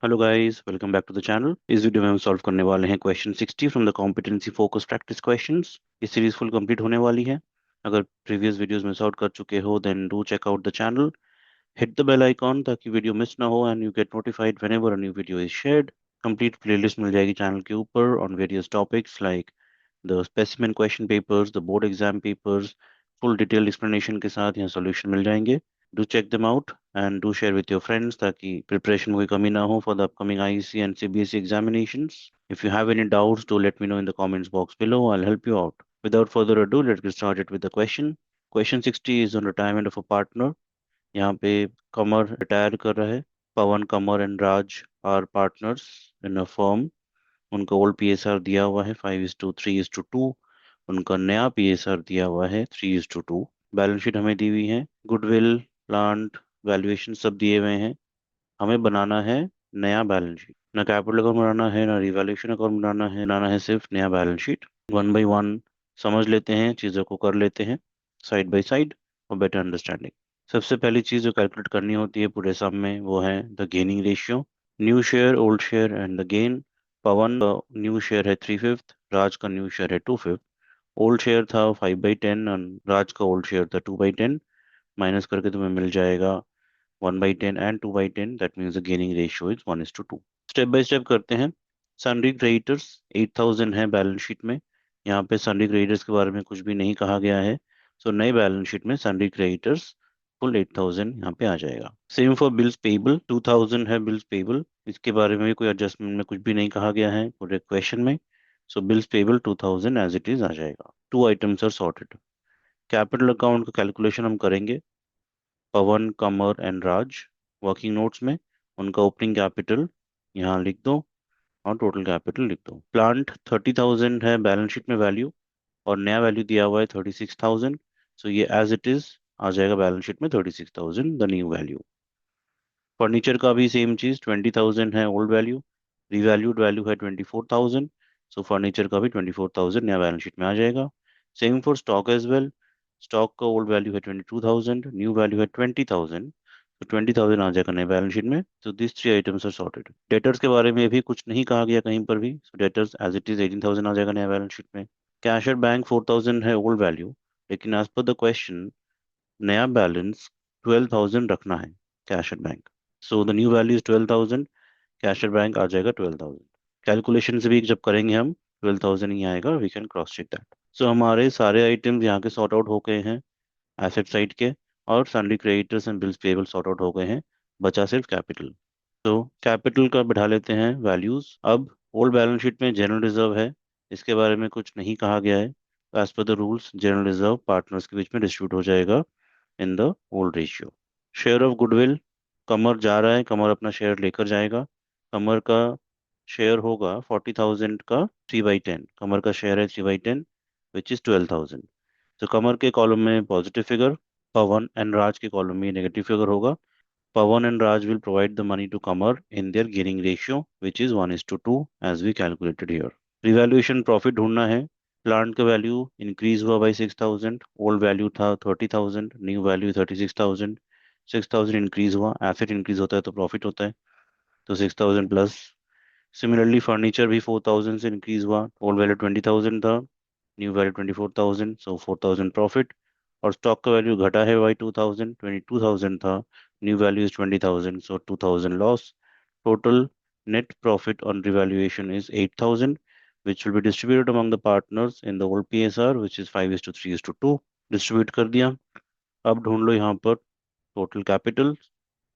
Hello guys, welcome back to the channel. इस video में हम सॉल्व करने वाले हैं question 60 from the competency focus practice questions. ये सीरीज फुल कंप्लीट होने वाली है। अगर प्रीवियस वीडियोस में सॉल्व कर चुके हो then do check out the channel, hit the bell icon ताकि वीडियो मिस ना हो and you get notified whenever a new video is shared. Complete playlist मिल जाएगी चैनल के ऊपर on various topics like the specimen question papers, the board exam papers. Full detail explanation के साथ यहाँ सॉल्यूशन मिल जाएंगे। Do check them out and do share with your friends ताकि प्रिपरेशन में कोई कमी ना हो for the upcoming IEC and CBSE examinations. If you have any doubts, do let me know in the comments box below. I'll help you out. Without further ado, let's get started with the question. Question 60 is on retirement of a partner. यहाँ पे कमर retire कर रहे हैं। Pawan, Kamar and Raj are partners in a firm. उनका old PSR दिया हुआ है 5:3:2। उनका नया PSR दिया हुआ है 3:2। बैलेंस शीट हमें दी हुई है। गुडविल, प्लांट, वैल्यूएशन सब दिए हुए हैं। हमें बनाना है नया बैलेंस शीट। ना कैपिटल अकाउंट बनाना है, ना रिवैल्यूएशन अकाउंट बनाना है सिर्फ नया balance sheet. One by one समझ लेते हैं, चीज़ों को कर लेते हैं साइड बाय साइड और बेटर अंडरस्टैंडिंग। सबसे पहली चीज़ जो कैलकुलेट करनी होती है पूरे सम में वो है the gaining ratio. New share, old share and the gain. Pawan का न्यू शेयर है 3/5, राज का न्यू शेयर है 2/5। ओल्ड शेयर था 5/10 और राज का ओल्ड शेयर था 2/10। माइनस करके तुम्हें मिल जाएगा 1/10 and 2/10। That means the gaining ratio is 1:2। Step by step करते हैं। सनरी क्रेडिटर्स 8,000 है बैलेंस शीट में। यहाँ पे सनरी क्रेडिटर्स के बारे में कुछ भी नहीं कहा गया है। सो नई बैलेंस शीट में सनरी क्रेडिटर्स फुल 8,000 यहाँ पे आ जाएगा। सेम फॉर बिल्स पेबल, 2,000 है बिल्स पेबल। इसके बारे में भी कोई एडजस्टमेंट में कुछ भी नहीं कहा गया है पूरे क्वेश्चन में। So bills payable 2,000 as it is आ जाएगा। Two items are sorted. Capital account का कैलकुलेशन हम करेंगे। Pawan, Kamar and Raj working notes में उनका ओपनिंग कैपिटल यहाँ लिख दो और टोटल कैपिटल लिख दो। प्लांट 30,000 है बैलेंस शीट में वैल्यू और नया वैल्यू दिया हुआ है 36,000। सो ये एज इट इज आ जाएगा बैलेंस शीट में 36,000 द न्यू वैल्यू। फर्नीचर का भी सेम चीज, 20,000 है ओल्ड वैल्यू, रिवैल्यूड वैल्यू है 24,000। सो फर्नीचर का भी 24,000 नया बैलेंस शीट में आ जाएगा। Same for stock as well. Stock का ओल्ड वैल्यू है 22,000, न्यू वैल्यू है 20,000। तो 20,000 आ जाएगा नए बैलेंस शीट में। तो this three items are sorted. Debtors के बारे में भी कुछ नहीं कहा गया कहीं पर भी। So debtors as it is 18,000 आ जाएगा नया बैलेंस शीट में। कैश एट बैंक 4,000 है ओल्ड वैल्यू, लेकिन एज पर द क्वेश्चन नया बैलेंस 12,000 रखना है cash at bank. So the new value is 12,000। Cash at bank आ जाएगा 12,000। कैलकुलेशन से भी जब करेंगे हम 12,000 ही आएगा। We can cross check that. So हमारे सारे आइटम्स यहाँ के सॉर्ट आउट हो गए हैं एसेट साइड के, और सन्डी creditors and bills payable sort out हो गए हैं। बचा सिर्फ कैपिटल। तो कैपिटल का बढ़ा लेते हैं वैल्यूज। अब ओल्ड बैलेंस शीट में जनरल रिजर्व है, इसके बारे में कुछ नहीं कहा गया है। As per the rules general reserve partners के बीच में डिस्ट्रीब्यूट हो जाएगा in the old ratio. Share of goodwill, Kamar जा रहा है, कमर अपना शेयर लेकर जाएगा। कमर का शेयर होगा 40,000 का 3/10। कमर का शेयर है 3/10 विच इज 12,000। तो कमर के कॉलम में पॉजिटिव फिगर, पवन एंड राज के कॉलम में नेगेटिव फिगर होगा। पवन and Raj will provide the money to Kamar in their gearing ratio, which is 1:2 as we calculated here. Revaluation profit ढूंढना है। Plant का value increase हुआ by 6,000। Old value था 30,000, new value 36,000। 6,000 increase हुआ, asset increase होता है तो profit होता है, तो 6,000 प्लस। सिमिलरली फर्नीचर भी 4,000 से इंक्रीज हुआ। ओल्ड वैल्यू 20,000 था, न्यू वैल्यू 24,000, सो 4,000 प्रॉफिट। और स्टॉक का वैल्यू घटा है बाई 2,000, 22,000 था, new value is 20,000, so 2,000 loss. Total net profit on revaluation is 8,000, which will be distributed among the partners in the old PSR, which is 5:3:2। Distribute कर दिया। अब ढूंढ लो यहाँ पर टोटल कैपिटल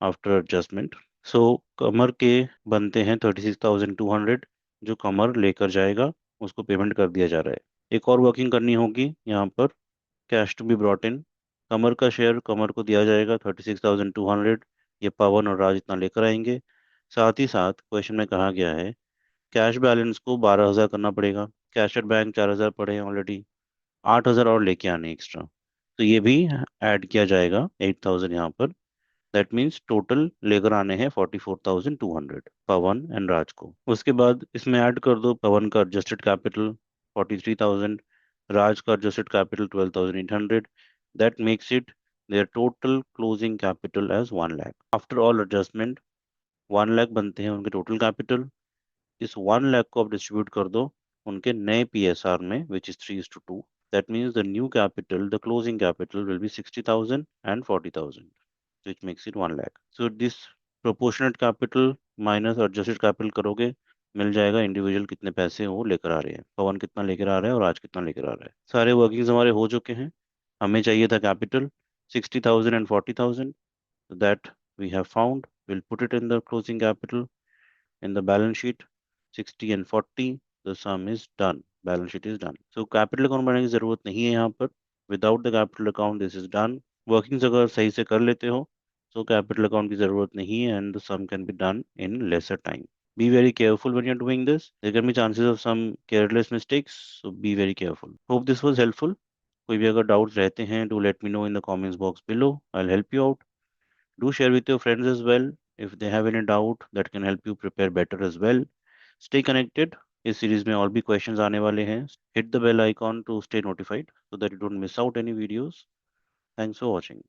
आफ्टर एडजस्टमेंट। सो कमर के बनते हैं 36,200, जो कमर लेकर जाएगा उसको पेमेंट कर दिया जा रहा है। एक और वर्किंग करनी होगी यहाँ पर, cash to be brought in. Kamar का शेयर कमर को दिया जाएगा 36,200। ये पवन और राज इतना लेकर आएंगे। साथ ही साथ क्वेश्चन में कहा गया है कैश बैलेंस को 12,000 करना पड़ेगा। कैश एट बैंक 4,000 पड़े हैं ऑलरेडी, 8,000 और लेके आने एक्स्ट्रा, तो ये भी ऐड किया जाएगा 8,000 यहाँ पर। दैट मीन्स टोटल लेकर आने हैं 44,200 पवन एंड राज को। उसके बाद इसमें ऐड कर दो पवन का एडजस्टेड कैपिटल 43,000, राज का adjusted capital 12,800। That makes it their total closing capital as 1 lakh after all adjustment। 1 lakh बनते हैं उनके टोटल कैपिटल। इस 1 लाख को आप डिस्ट्रीब्यूट कर दो उनके नए PSR में, which is 3:2। That means the new capital, the closing capital will be 60,000 and 40,000, which makes it 1 lakh. So this proportionate capital minus adjusted capital करोगे, मिल जाएगा इंडिविजुअल कितने पैसे वो लेकर आ रहे हैं, पवन कितना लेकर आ रहा है और आज कितना लेकर आ रहा है। सारे वर्किंग्स हमारे हो चुके हैं। हमें चाहिए था capital 60,000 and 40,000, that we have found. Will put it in the closing capital in the balance sheet, 60 and 40, the sum is done, balance sheet is done. So capital account बनाने की जरूरत नहीं है यहाँ पर। Without the capital account this is done। Workings अगर सही से कर लेते हो so capital account की जरूरत नहीं है and the sum can be done in lesser time। Be very careful when you're doing this, there can be chances of some careless mistakes, so be very careful। Hope this was helpful। कोई भी अगर doubts रहते हैं do let me know in the comments box below, I'll help you out। Do share with your friends as well if they have any doubt that can help you prepare better as well। Stay connected। इस series में और भी questions आने वाले हैं। Hit the bell icon to stay notified so that you don't miss out any videos। Thanks for watching।